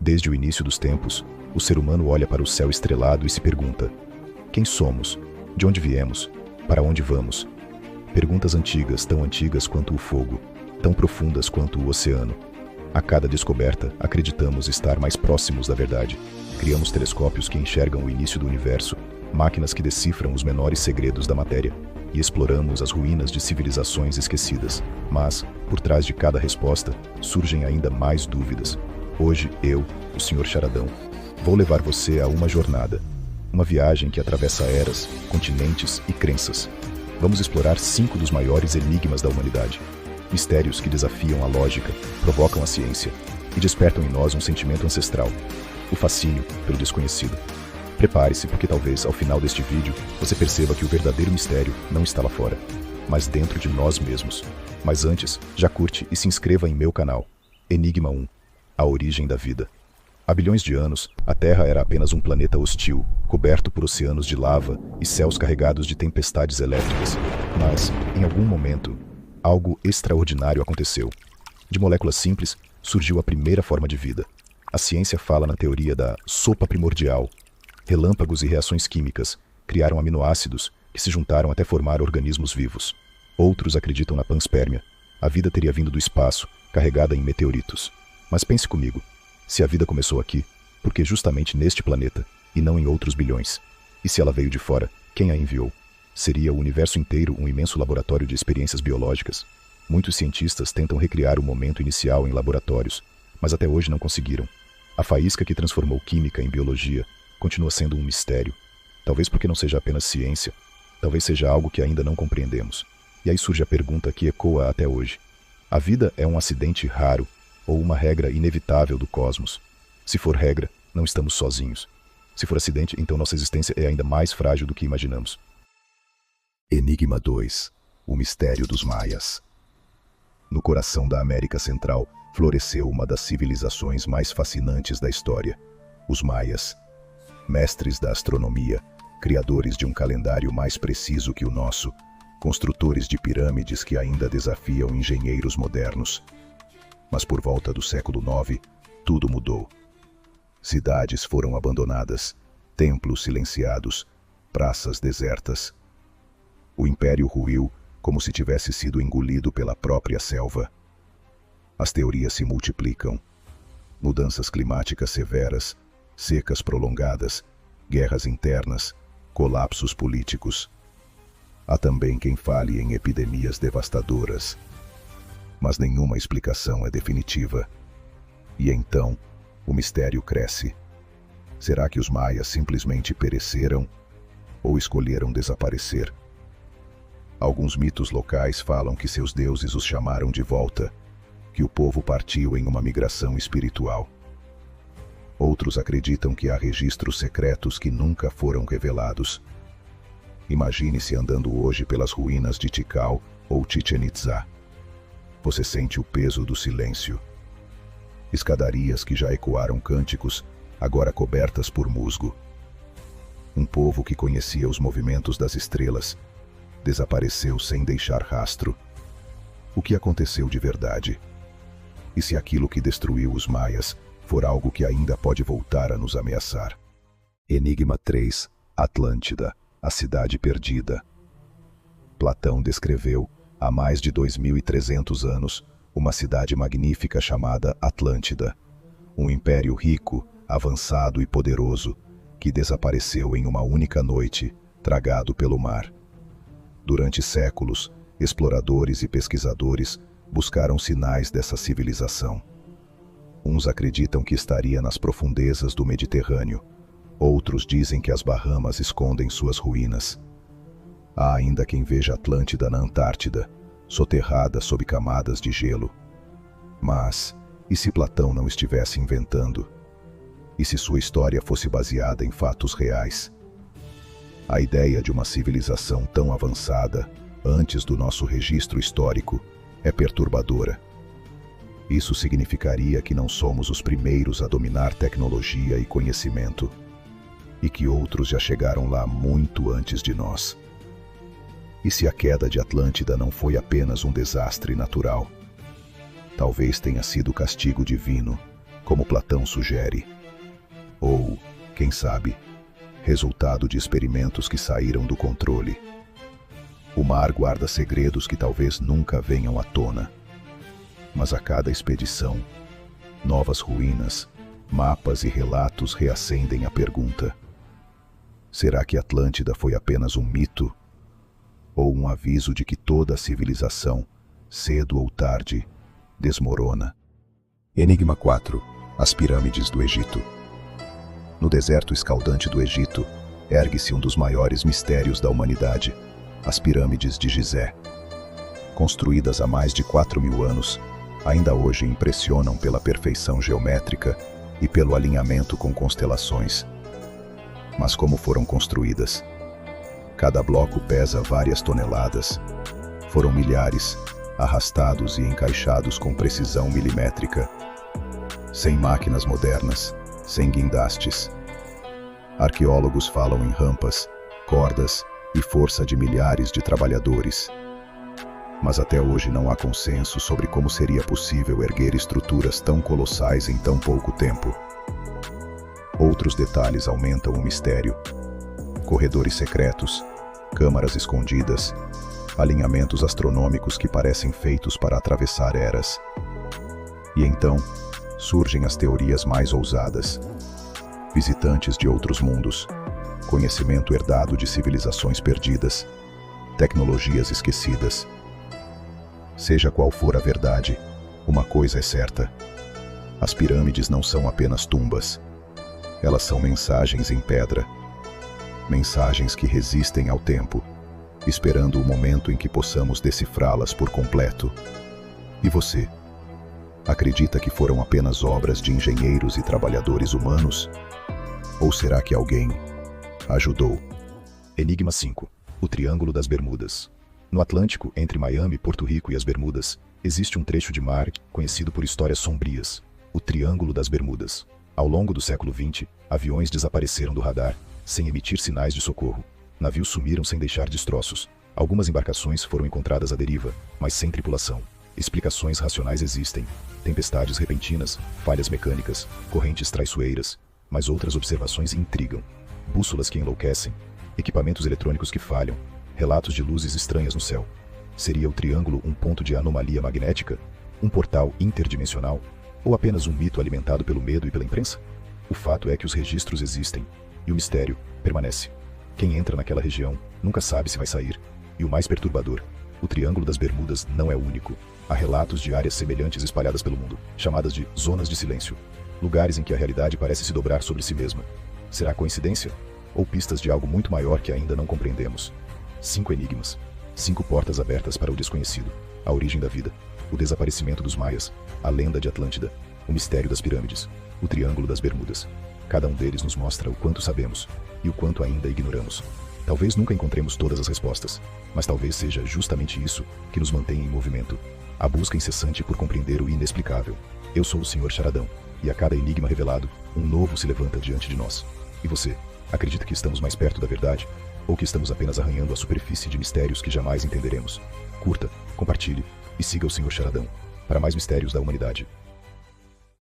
Desde o início dos tempos, o ser humano olha para o céu estrelado e se pergunta: quem somos? De onde viemos? Para onde vamos? Perguntas antigas, tão antigas quanto o fogo, tão profundas quanto o oceano. A cada descoberta, acreditamos estar mais próximos da verdade. Criamos telescópios que enxergam o início do universo, máquinas que decifram os menores segredos da matéria, e exploramos as ruínas de civilizações esquecidas. Mas, por trás de cada resposta, surgem ainda mais dúvidas. Hoje, eu, o Sr. Charadão, vou levar você a uma jornada. Uma viagem que atravessa eras, continentes e crenças. Vamos explorar 5 dos maiores enigmas da humanidade. Mistérios que desafiam a lógica, provocam a ciência e despertam em nós um sentimento ancestral, o fascínio pelo desconhecido. Prepare-se, porque talvez, ao final deste vídeo, você perceba que o verdadeiro mistério não está lá fora, mas dentro de nós mesmos. Mas antes, já curte e se inscreva em meu canal. Enigma 1. A origem da vida. Há bilhões de anos, a Terra era apenas um planeta hostil, coberto por oceanos de lava e céus carregados de tempestades elétricas. Mas, em algum momento, algo extraordinário aconteceu. De moléculas simples, surgiu a primeira forma de vida. A ciência fala na teoria da sopa primordial. Relâmpagos e reações químicas criaram aminoácidos que se juntaram até formar organismos vivos. Outros acreditam na panspermia. A vida teria vindo do espaço, carregada em meteoritos. Mas pense comigo, se a vida começou aqui, por que justamente neste planeta, e não em outros bilhões? E se ela veio de fora, quem a enviou? Seria o universo inteiro um imenso laboratório de experiências biológicas? Muitos cientistas tentam recriar o momento inicial em laboratórios, mas até hoje não conseguiram. A faísca que transformou química em biologia continua sendo um mistério. Talvez porque não seja apenas ciência, talvez seja algo que ainda não compreendemos. E aí surge a pergunta que ecoa até hoje. A vida é um acidente raro ou uma regra inevitável do cosmos? Se for regra, não estamos sozinhos. Se for acidente, então nossa existência é ainda mais frágil do que imaginamos. Enigma 2. O mistério dos Maias. No coração da América Central, floresceu uma das civilizações mais fascinantes da história, os Maias. Mestres da astronomia, criadores de um calendário mais preciso que o nosso, construtores de pirâmides que ainda desafiam engenheiros modernos. Mas por volta do século IX, tudo mudou. Cidades foram abandonadas, templos silenciados, praças desertas. O império ruiu como se tivesse sido engolido pela própria selva. As teorias se multiplicam. Mudanças climáticas severas, secas prolongadas, guerras internas, colapsos políticos. Há também quem fale em epidemias devastadoras. Mas nenhuma explicação é definitiva. E então, o mistério cresce. Será que os maias simplesmente pereceram ou escolheram desaparecer? Alguns mitos locais falam que seus deuses os chamaram de volta, que o povo partiu em uma migração espiritual. Outros acreditam que há registros secretos que nunca foram revelados. Imagine-se andando hoje pelas ruínas de Tikal ou Chichén Itzá. Você sente o peso do silêncio. Escadarias que já ecoaram cânticos, agora cobertas por musgo. Um povo que conhecia os movimentos das estrelas, desapareceu sem deixar rastro. O que aconteceu de verdade? E se aquilo que destruiu os maias for algo que ainda pode voltar a nos ameaçar? Enigma 3. Atlântida, a cidade perdida. Platão descreveu, há mais de 2.300 anos, uma cidade magnífica chamada Atlântida, um império rico, avançado e poderoso, que desapareceu em uma única noite, tragado pelo mar. Durante séculos, exploradores e pesquisadores buscaram sinais dessa civilização. Uns acreditam que estaria nas profundezas do Mediterrâneo, outros dizem que as Bahamas escondem suas ruínas. Há ainda quem veja Atlântida na Antártida, soterrada sob camadas de gelo. Mas, e se Platão não estivesse inventando? E se sua história fosse baseada em fatos reais? A ideia de uma civilização tão avançada, antes do nosso registro histórico, é perturbadora. Isso significaria que não somos os primeiros a dominar tecnologia e conhecimento, e que outros já chegaram lá muito antes de nós. E se a queda de Atlântida não foi apenas um desastre natural? Talvez tenha sido castigo divino, como Platão sugere. Ou, quem sabe, resultado de experimentos que saíram do controle. O mar guarda segredos que talvez nunca venham à tona. Mas a cada expedição, novas ruínas, mapas e relatos reacendem a pergunta: será que Atlântida foi apenas um mito? Ou um aviso de que toda a civilização, cedo ou tarde, desmorona? Enigma 4. As Pirâmides do Egito. No deserto escaldante do Egito, ergue-se um dos maiores mistérios da humanidade, as Pirâmides de Gizé. Construídas há mais de 4.000 anos, ainda hoje impressionam pela perfeição geométrica e pelo alinhamento com constelações. Mas como foram construídas? Cada bloco pesa várias toneladas. Foram milhares, arrastados e encaixados com precisão milimétrica. Sem máquinas modernas, sem guindastes. Arqueólogos falam em rampas, cordas e força de milhares de trabalhadores. Mas até hoje não há consenso sobre como seria possível erguer estruturas tão colossais em tão pouco tempo. Outros detalhes aumentam o mistério. Corredores secretos, câmaras escondidas, alinhamentos astronômicos que parecem feitos para atravessar eras. E então, surgem as teorias mais ousadas. Visitantes de outros mundos, conhecimento herdado de civilizações perdidas, tecnologias esquecidas. Seja qual for a verdade, uma coisa é certa: as pirâmides não são apenas tumbas. Elas são mensagens em pedra. Mensagens que resistem ao tempo, esperando o momento em que possamos decifrá-las por completo. E você? Acredita que foram apenas obras de engenheiros e trabalhadores humanos? Ou será que alguém ajudou? Enigma 5. O Triângulo das Bermudas. No Atlântico, entre Miami, Porto Rico e as Bermudas, existe um trecho de mar conhecido por histórias sombrias, o Triângulo das Bermudas. Ao longo do século XX, aviões desapareceram do radar, sem emitir sinais de socorro. Navios sumiram sem deixar destroços. Algumas embarcações foram encontradas à deriva, mas sem tripulação. Explicações racionais existem: tempestades repentinas, falhas mecânicas, correntes traiçoeiras, mas outras observações intrigam. Bússolas que enlouquecem, equipamentos eletrônicos que falham, relatos de luzes estranhas no céu. Seria o triângulo um ponto de anomalia magnética? Um portal interdimensional? Ou apenas um mito alimentado pelo medo e pela imprensa? O fato é que os registros existem, e o mistério permanece. Quem entra naquela região nunca sabe se vai sair. E o mais perturbador: o Triângulo das Bermudas não é único. Há relatos de áreas semelhantes espalhadas pelo mundo, chamadas de zonas de silêncio. Lugares em que a realidade parece se dobrar sobre si mesma. Será coincidência? Ou pistas de algo muito maior que ainda não compreendemos? 5 enigmas. 5 portas abertas para o desconhecido. A origem da vida. O desaparecimento dos maias. A lenda de Atlântida. O mistério das pirâmides. O Triângulo das Bermudas. Cada um deles nos mostra o quanto sabemos e o quanto ainda ignoramos. Talvez nunca encontremos todas as respostas, mas talvez seja justamente isso que nos mantém em movimento. A busca incessante por compreender o inexplicável. Eu sou o Sr. Charadão, e a cada enigma revelado, um novo se levanta diante de nós. E você, acredita que estamos mais perto da verdade? Ou que estamos apenas arranhando a superfície de mistérios que jamais entenderemos? Curta, compartilhe e siga o Sr. Charadão para mais mistérios da humanidade.